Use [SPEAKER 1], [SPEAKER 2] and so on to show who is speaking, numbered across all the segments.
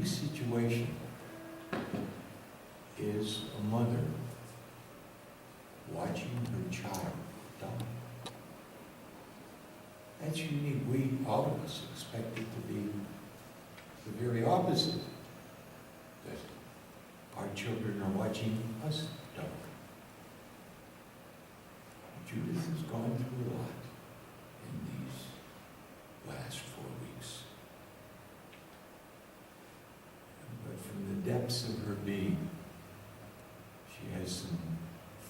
[SPEAKER 1] unique situation is a mother watching her child die. That's unique. We, all of us, expect it to be the very opposite. That our children are watching us die. Judith has gone through a lot in these last 4 weeks. But from the depths of her being, she has some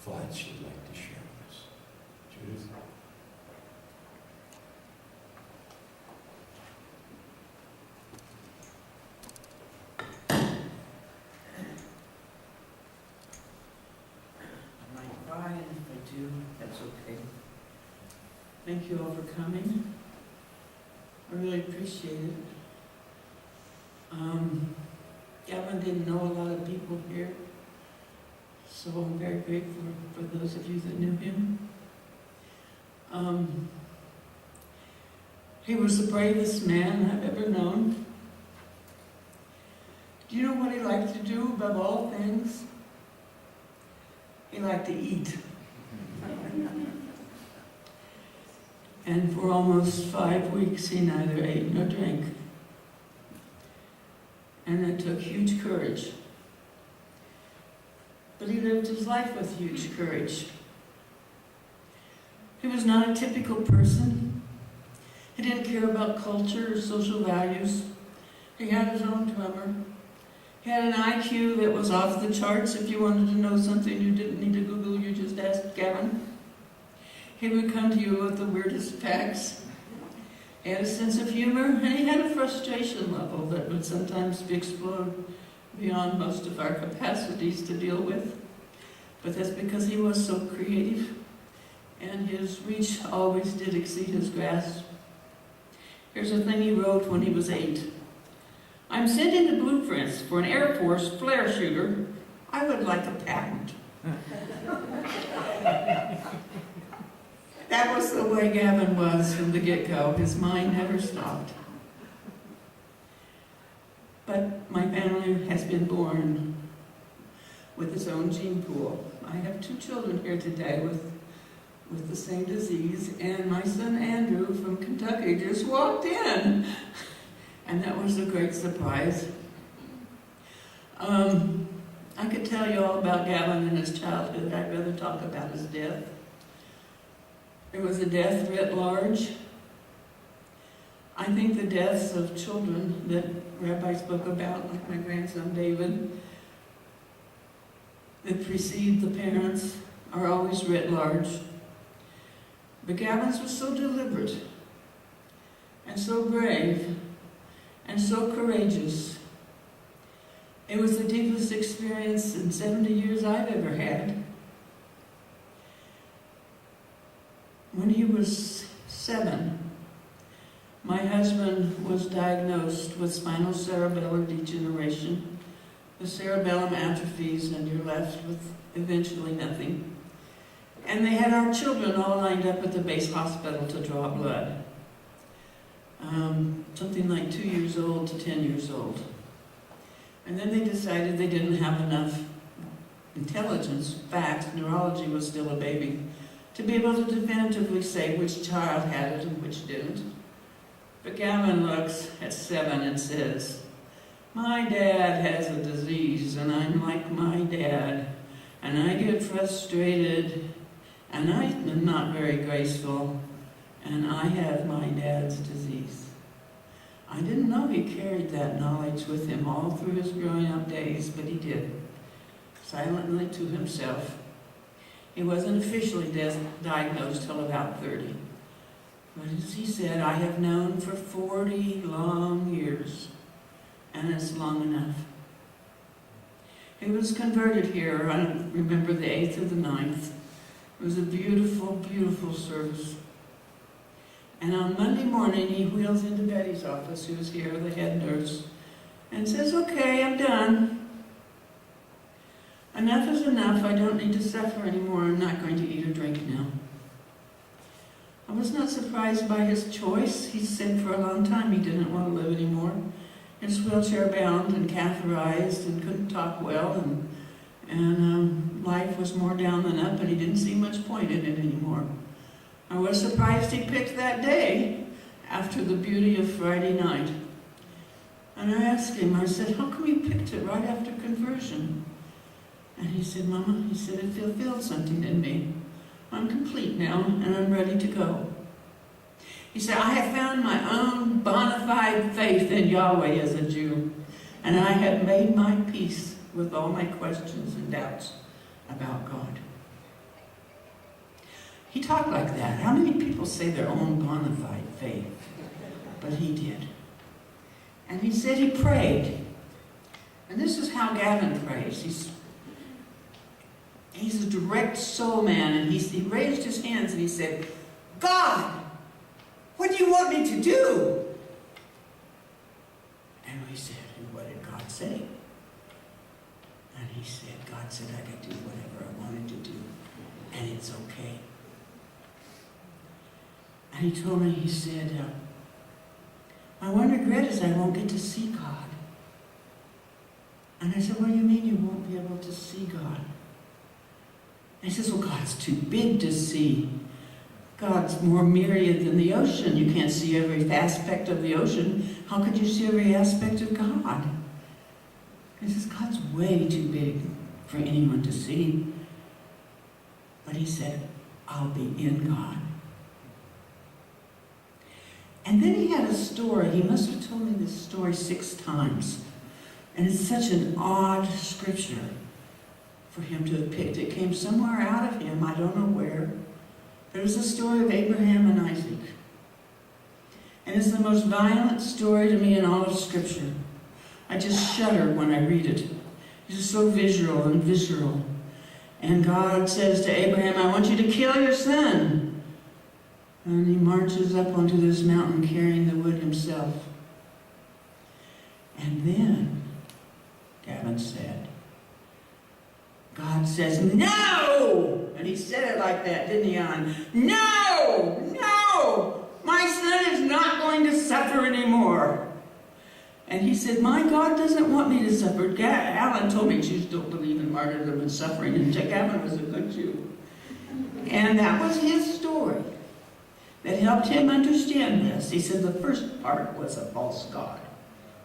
[SPEAKER 1] thoughts she'd like to share with us. Judith?
[SPEAKER 2] I might cry, and if I do, that's okay. Thank you all for coming. I really appreciate it. Gavin didn't know a lot of people here, so I'm very grateful for those of you that knew him. He was the bravest man I've ever known. Do you know what he liked to do above all things? He liked to eat. And for almost 5 weeks, he neither ate nor drank. And it took huge courage. But he lived his life with huge courage. He was not a typical person. He didn't care about culture or social values. He had his own drummer. He had an IQ that was off the charts. If you wanted to know something you didn't need to Google, you just asked Gavin. He would come to you with the weirdest facts. He had a sense of humor, and he had a frustration level that would sometimes explode beyond most of our capacities to deal with. But that's because he was so creative, and his reach always did exceed his grasp. Here's a thing he wrote when he was 8. I'm sending the blueprints for an Air Force flare shooter. I would like a patent. That was the way Gavin was from the get-go. His mind never stopped. But my family has been born with its own gene pool. I have 2 children here today with the same disease, and my son Andrew from Kentucky just walked in. And that was a great surprise. I could tell you all about Gavin and his childhood. I'd rather talk about his death. It was a death writ large. I think the deaths of children that Rabbi spoke about, like my grandson David, that precede the parents, are always writ large. But Gavin's was so deliberate, and so brave, and so courageous. It was the deepest experience in 70 years I've ever had. When he was 7, my husband was diagnosed with spinal cerebellar degeneration. The cerebellum atrophies and you're left with eventually nothing. And they had our children all lined up at the base hospital to draw blood. Something like 2 years old to 10 years old. And then they decided they didn't have enough intelligence, facts, neurology was still a baby, to be able to definitively say which child had it and which didn't. But Gavin looks at 7 and says, my dad has a disease and I'm like my dad, and I get frustrated, and I am not very graceful, and I have my dad's disease. I didn't know he carried that knowledge with him all through his growing up days, but he did, silently to himself. He wasn't officially diagnosed till about 30. But as he said, I have known for 40 long years, and it's long enough. He was converted here, I don't remember the 8th or the 9th. It was a beautiful, beautiful service. And on Monday morning, he wheels into Betty's office, who's here, the head nurse, and says, okay, I'm done. Enough is enough. I don't need to suffer anymore. I'm not going to eat or drink now. I was not surprised by his choice. He said for a long time he didn't want to live anymore. is wheelchair bound and catheterized and couldn't talk well, and life was more down than up, and he didn't see much point in it anymore. I was surprised he picked that day after the beauty of Friday night. And I asked him, I said, how come you picked it right after conversion? And he said, Mama, he said, it fulfilled something in me. I'm complete now, and I'm ready to go. He said, I have found my own bona fide faith in Yahweh as a Jew, and I have made my peace with all my questions and doubts about God. He talked like that. How many people say their own bona fide faith? But he did. And he said he prayed. And this is how Gavin prays. He's a direct soul man, and he raised his hands and he said, God, what do you want me to do? And we said, and what did God say? And he said, God said I could do whatever I wanted to do, and it's okay. And he told me, he said, my one regret is I won't get to see God. And I said, what do you mean you won't be able to see God? And he says, well, God's too big to see. God's more myriad than the ocean. You can't see every aspect of the ocean. How could you see every aspect of God? He says, God's way too big for anyone to see. But he said, I'll be in God. And then he had a story. He must have told me this story 6 times. And it's such an odd scripture for him to have picked. It came somewhere out of him, I don't know where. But it was the story of Abraham and Isaac. And it's the most violent story to me in all of Scripture. I just shudder when I read it. It's just so visual and visceral. And God says to Abraham, I want you to kill your son. And he marches up onto this mountain carrying the wood himself. And then, Gavin said, God says, no! And he said it like that, didn't he, Alan? No! No! My son is not going to suffer anymore. And he said, my God doesn't want me to suffer. Alan told me Jews don't believe in martyrdom and suffering, and Gavin was a good Jew. And that was his story that helped him understand this. He said the first part was a false God,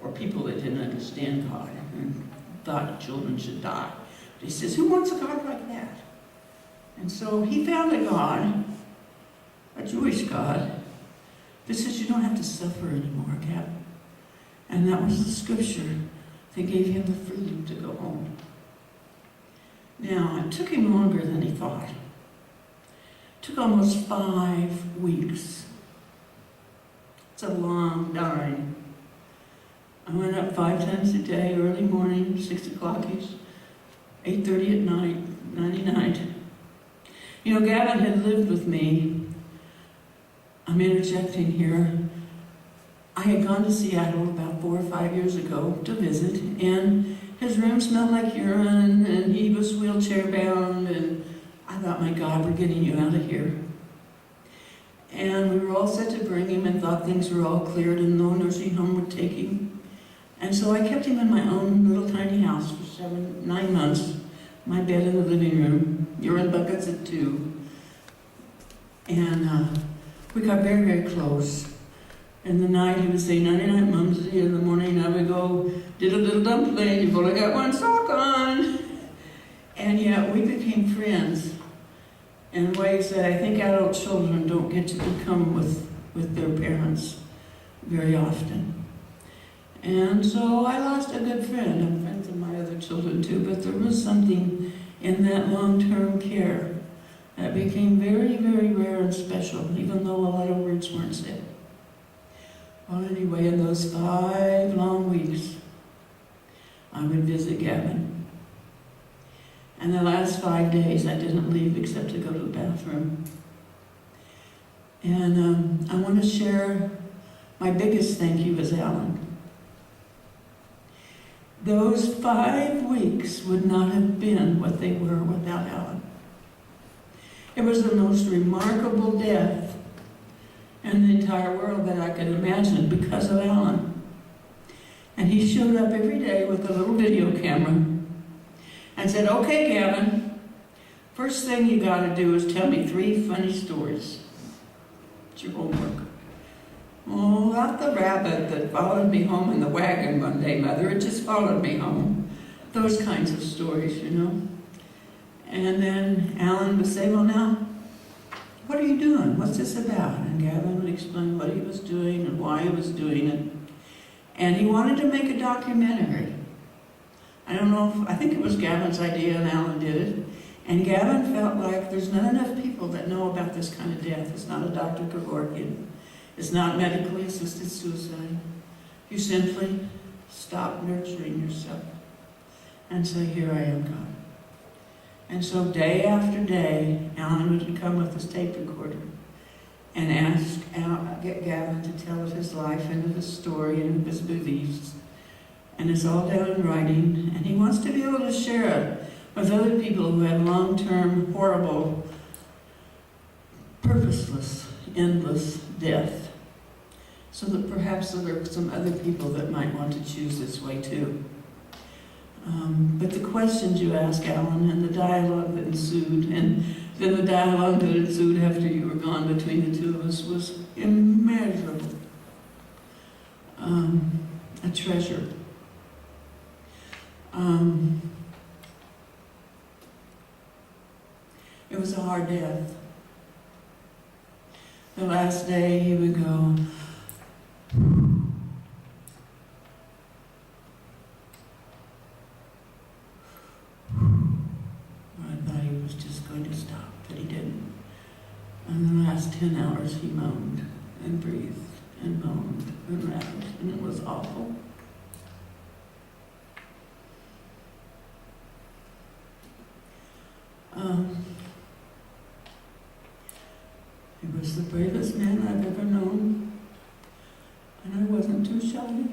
[SPEAKER 2] or people that didn't understand God and thought children should die. But he says, who wants a God like that? And so he found a God, a Jewish God, that says you don't have to suffer anymore, Gavin. And that was the scripture that gave him the freedom to go home. Now, it took him longer than he thought. It took almost 5 weeks. It's a long time. I went up 5 times a day, early morning, 6 o'clock-ish, 8:30 at night, 99. You know, Gavin had lived with me. I'm interjecting here. I had gone to Seattle about 4 or 5 years ago to visit, and his room smelled like urine, and he was wheelchair bound, and I thought, my God, we're getting you out of here. And we were all set to bring him and thought things were all cleared and no nursing home would take him. And so I kept him in my own little tiny house for 9 months, my bed in the living room, urine buckets at 2. And we got very, very close. In the night, he would say, 99 Mumsy. In the morning, I would go, did a little dumpling. You've only got one sock on. And yet, we became friends in ways that I think adult children don't get to become with their parents very often. And so I lost a good friend. I'm friends with my other children too, but there was something in that long-term care that became very, very rare and special, even though a lot of words weren't said. Well, anyway, in those 5 long weeks, I would visit Gavin. And the last 5 days, I didn't leave except to go to the bathroom. And I want to share my biggest thank you is Alan. Those 5 weeks would not have been what they were without Alan. It was the most remarkable death in the entire world that I could imagine because of Alan. And he showed up every day with a little video camera and said, "Okay, Gavin, first thing you gotta do is tell me 3 funny stories. It's your homework." "Oh, not the rabbit that followed me home in the wagon one day, Mother. It just followed me home." Those kinds of stories, you know. And then Alan would say, "Well, now, what are you doing? What's this about?" And Gavin would explain what he was doing and why he was doing it. And he wanted to make a documentary. I don't know if, I think it was Gavin's idea and Alan did it. And Gavin felt like there's not enough people that know about this kind of death. It's not a Dr. Kevorkian. It's not medically assisted suicide. You simply stop nurturing yourself and say, "Here I am, God." And so day after day, Alan would come with his tape recorder and get Gavin to tell of his life and of his story and of his beliefs. And it's all down in writing. And he wants to be able to share it with other people who have long-term, horrible, purposeless, endless death. So that perhaps there are some other people that might want to choose this way too. But the questions you ask, Alan, and the dialogue that ensued, and then the dialogue that ensued after you were gone between the two of us was immeasurable. A treasure. It was a hard death. The last day he would go, I thought he was just going to stop, but he didn't. And the last 10 hours he moaned and breathed and moaned and rattled, and it was awful. He was the bravest man I've ever known, and I wasn't too shy.